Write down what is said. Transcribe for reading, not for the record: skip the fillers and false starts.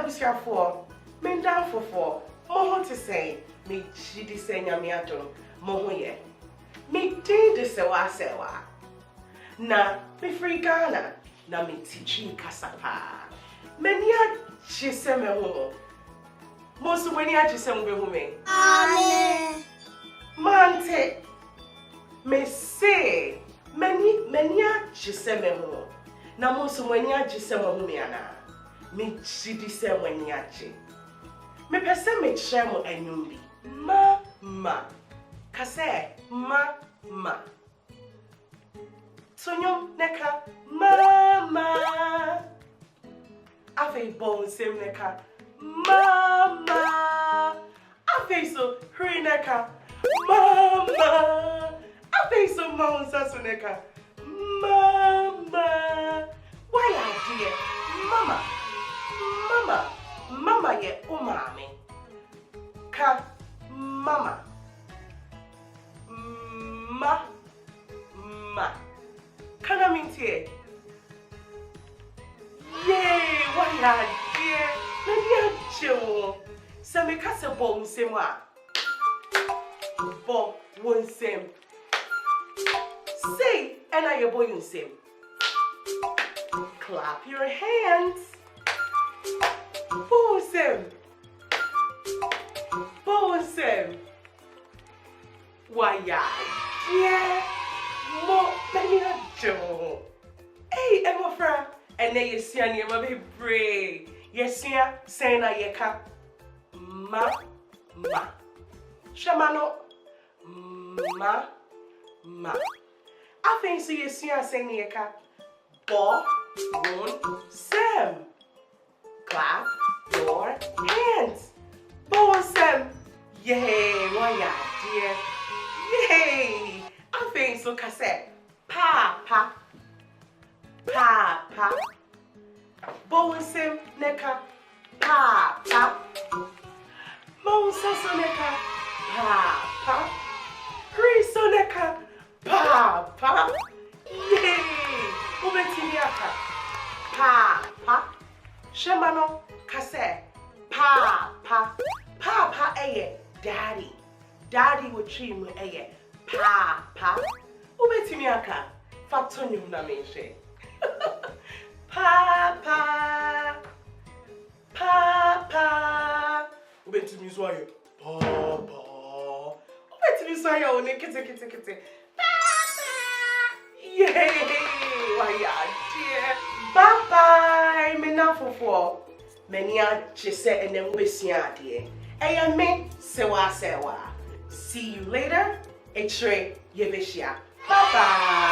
Abusya for, men down for, more to say, me chidi say nyamiato, mohoye. Me did the sewa sewa. Na, me free Ghana, na me teaching kasapa. Menya chiseme ho. Most when ya chiseme be Amen. Mante. Me say, menya chiseme ho. Na most when ya chiseme ho me ana. Me chidi se when ya chi. Me pese me chemo enyumbi. Ma. Kase ma. Sonyom neka mama. Afe bon sem neka mama. Afe so hri neka mama. Afe so monsa so neka mama. Why are dear mama ye umami. Ka mama. Ma. Can I mean here? Yay! What are dear? Maybe I'm chill. So me cast a bone same wa. Bo one same. Say, and I your boy same. Clap your hands. Bosom. Why yeah. More many a Joe. Hey, Emma Fra, and then you see your baby brave. Yes, yeah, saying I yeka. Ma. Shamano. Ma. I think so you see saying yeka. Bo, one, Sam. Clap your hands. Bosom. Yay, why dear. Yay. I think so cassette. Papa. Bosom neka. Papa. Monsa soneka. Papa. Criso neka. Papa. Yay. Ubetiniaka. Papa. Shemano cassette. Papa eye. Daddy would treat me eye. Papa. Ubetimiaka. Fatonium na menche. Papa. Ubetimi swayo. Papa. Ubetimi swayo one kete. Papa. Yay. Why dear. Bye. Me na fofo. Menia chise and then wesia dear. Aya me sewa. See you later. Etre Yevishia. Bye-bye.